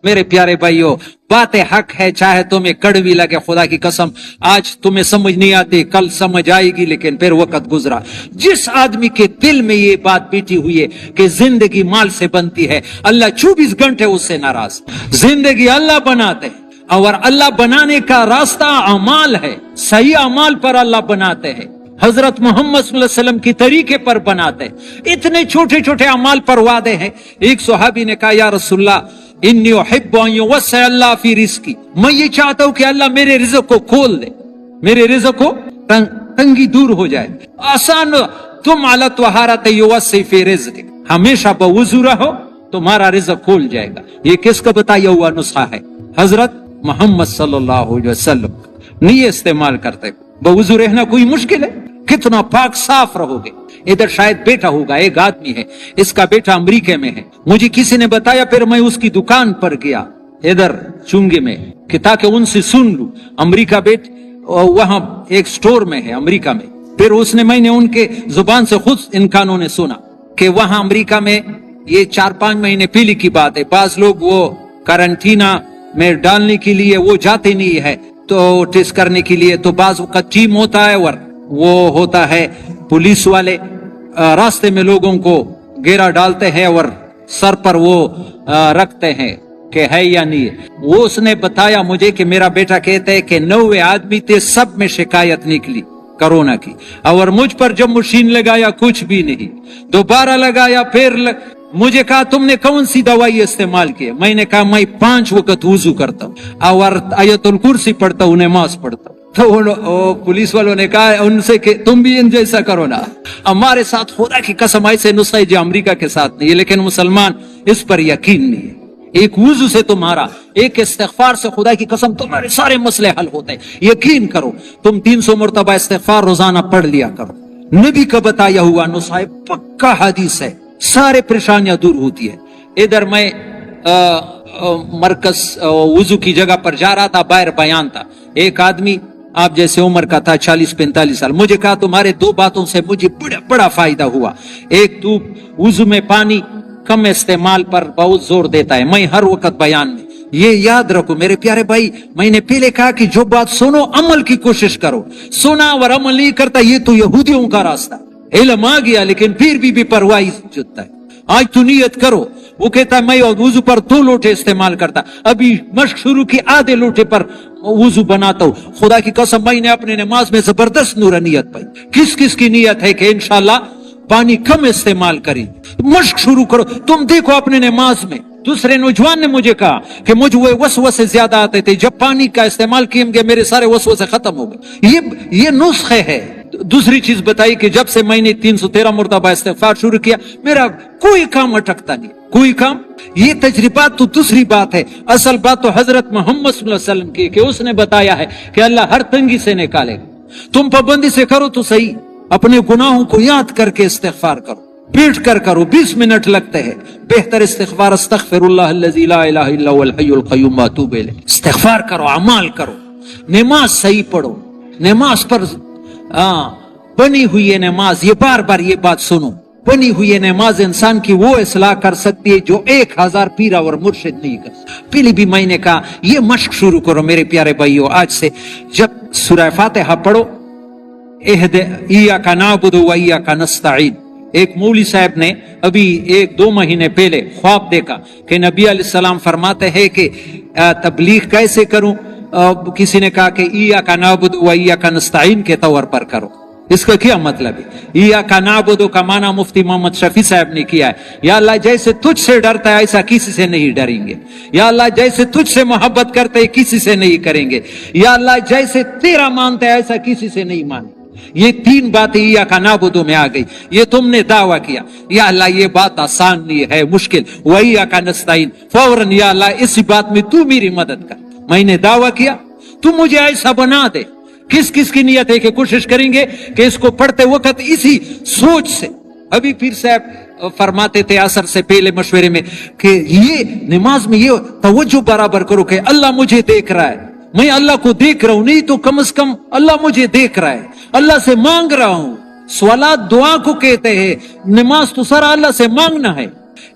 میرے پیارے بھائیوں، بات حق ہے، چاہے تمہیں کڑوی لگے، خدا کی قسم آج تمہیں سمجھ نہیں آتی، کل سمجھ آئے گی، لیکن پھر وقت گزرا۔ جس آدمی کے دل میں یہ بات بیٹھی ہوئی ہے کہ زندگی مال سے بنتی ہے، اللہ 24 گھنٹے اس سے ناراض۔ زندگی اللہ بناتے ہیں، اور اللہ بنانے کا راستہ اعمال ہے، صحیح اعمال پر اللہ بناتے ہیں، حضرت محمد صلی اللہ علیہ وسلم کی طریقے پر بناتے ہیں۔ اتنے چھوٹے چھوٹے اعمال پر وعدے ہیں۔ ایک صحابی نے کہا یا رسول اللہ انی احب ان یوسع اللہ فی رزقی، میں یہ چاہتا ہوں کہ اللہ میرے رزق کو کھول دے، میرے رزق کو تنگی دور ہو جائے۔ آسان، تم علی طہارت یوسع فی رزق، ہمیشہ بوضو رہو، تمہارا رزق کھول جائے گا۔ یہ کس کا بتایا ہوا نسخہ ہے؟ حضرت محمد صلی اللہ علیہ وسلم نہیں استعمال کرتے۔ بوضو رہنا کوئی مشکل ہے؟ کتنا پاک صاف رہو گے۔ ادھر شاید بیٹا ہوگا، ایک آدمی ہے، اس کا بیٹا امریکہ میں ہے، مجھے کسی نے بتایا، پھر میں اس کی دکان پر گیا ادھر چونگے میں کہ تاکہ ان سے سن لوں۔ امریکہ وہاں ایک سٹور میں ہے امریکہ میں، پھر میں نے ان کے زبان سے خود ان کانوں نے سنا کہ وہاں امریکہ میں یہ 4-5 مہینے پہلے کی بات ہے، بعض لوگ وہ کرنٹینا میں ڈالنے کے لیے وہ جاتے نہیں ہے تو ٹیسٹ کرنے کے لیے، تو بعض کا ٹیم ہوتا ہے اور وہ ہوتا ہے پولیس والے، راستے میں لوگوں کو گھیرا ڈالتے ہیں اور سر پر وہ رکھتے ہیں کہ ہے یا نہیں۔ وہ اس نے بتایا مجھے کہ میرا بیٹا کہتا ہے کہ 90 آدمی تھے، سب میں شکایت نکلی کرونا کی، اور مجھ پر جب مشین لگایا کچھ بھی نہیں، دوبارہ لگایا، پھر مجھے کہا تم نے کون سی دوائی استعمال کی؟ میں نے کہا میں 5 وقت وضو کرتا ہوں اور آیت الکرسی پڑھتا ہوں، نماز پڑھتا ہوں۔ تو پولیس والوں نے کہا ان سے کہ تم بھی ان جیسا کرو نا۔ ہمارے ساتھ خدا کی قسم ایسے نسخے جو امریکہ کے ساتھ نہیں ہے، لیکن مسلمان اس پر یقین نہیں ہے۔ ایک وضو سے تمہارا، ایک استغفار سے خدا کی قسم تمہارے سارے مسئلے حل ہوتے ہیں۔ یقین کرو، تم 300 مرتبہ استغفار روزانہ پڑھ لیا کرو، نبی کا بتایا ہوا نسخہ، پکا حدیث ہے، سارے پریشانیاں دور ہوتی ہے۔ ادھر میں مرکز وضو کی جگہ پر جا رہا تھا، باہر بیان تھا، ایک آدمی آپ جیسے عمر کا تھا، 40-45 سال، مجھے کہا تمہارے 2 باتوں سے مجھے بڑا فائدہ ہوا۔ ایک تو وضو میں پانی کم استعمال پر بہت زور دیتا ہے، میں ہر وقت بیان میں یہ یاد رکھو میرے پیارے بھائی، میں نے پہلے کہا کہ جو بات سنو عمل کی کوشش کرو، سنا اور عمل نہیں کرتا یہ تو یہودیوں کا راستہ۔ علم آ گیا لیکن پھر بھی پرواہی جتتا ہے۔ آج تو نیت کرو، وہ کہتا ہے میں وضو پر 2 لوٹے استعمال کرتا، ابھی مشق شروع کی، آدھے لوٹے پر وضو بناتا ہوں۔ خدا کی قسم میں نے اپنے نماز میں زبردست نورانیت پائی۔ کس کی نیت ہے کہ انشاءاللہ پانی کم استعمال کریں، مشق شروع کرو۔ تم دیکھو اپنے نماز میں، دوسرے نوجوان نے مجھے کہا کہ مجھے وہ وسوسے زیادہ آتے تھے، جب پانی کا استعمال کیے گے میرے سارے وسوسے ختم ہو گئے۔ یہ نسخے ہے۔ دوسری چیز بتائی کہ جب سے میں نے 313 مرتبہ استغفار شروع کیا، میرا کوئی کام اٹکتا نہیں، کوئی کام۔ یہ تجربات تو دوسری بات ہے، اصل بات تو حضرت محمد صلی اللہ علیہ وسلم کی کہ اس نے بتایا ہے کہ اللہ ہر تنگی سے نکالے گا۔ تم پابندی سے کرو تو صحیح، اپنے گناہوں کو یاد کر کے استغفار کرو، بیٹھ کر کرو، 20 منٹ لگتے ہیں۔ بہتر استغفار استغفر اللہ الذی لا الہ الا هو الحی القیوم واتوب الیہ۔ استغفار کرو، اعمال کرو، نماز صحیح پڑھو، نماز پر بنی ہوئی ہے نماز، یہ بار بار یہ بات سنو، بنی ہوئی ہے نماز انسان کی وہ اصلاح کر سکتی ہے جو 1000 پیرا اور مرشد نہیں کر سکتا۔ پہلے بھی میں نے کہا یہ مشق شروع کرو میرے پیارے بھائیو، آج سے جب سورہ فاتحہ پڑھو، ایاک نعبد و ایاک نستعین۔ ایک مولوی صاحب نے ابھی 1-2 مہینے پہلے خواب دیکھا کہ نبی علیہ السلام فرماتے ہیں کہ تبلیغ کیسے کروں؟ کسی نے کہا کہ ایاک نعبد و ایاک نستعین کے طور پر کرو۔ اس کا کیا مطلب ہے؟ ایاک نعبد کا معنی مفتی محمد شفیع صاحب نے کیا ہے، یا اللہ جیسے تجھ سے ڈرتا ہے ایسا کسی سے نہیں ڈریں گے، یا اللہ جیسے تجھ سے محبت کرتے کسی سے نہیں کریں گے، یا اللہ جیسے تیرا مانتے ہیں ایسا کسی سے نہیں مانیں۔ یہ 3 باتیں ایاک نعبد میں آ گئی۔ یہ تم نے دعویٰ کیا، یا اللہ یہ بات آسان نہیں ہے، مشکل، و ایاک نستعین، فوراً یا اللہ اسی بات میں تو میری مدد کر۔ میں نے دعویٰ کیا تو مجھے ایسا بنا دے۔ کس کی نیت ہے کہ کوشش کریں گے کہ اس کو پڑھتے وقت اسی سوچ سے۔ ابھی پیر صاحب فرماتے تھے عصر سے پہلے مشورے میں کہ یہ نماز میں یہ توجہ برابر کرو کہ اللہ مجھے دیکھ رہا ہے، میں اللہ کو دیکھ رہا ہوں، نہیں تو کم از کم اللہ مجھے دیکھ رہا ہے، اللہ سے مانگ رہا ہوں۔ سوالات دعا کو کہتے ہیں، نماز تو سارا اللہ سے مانگنا ہے۔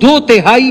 2/3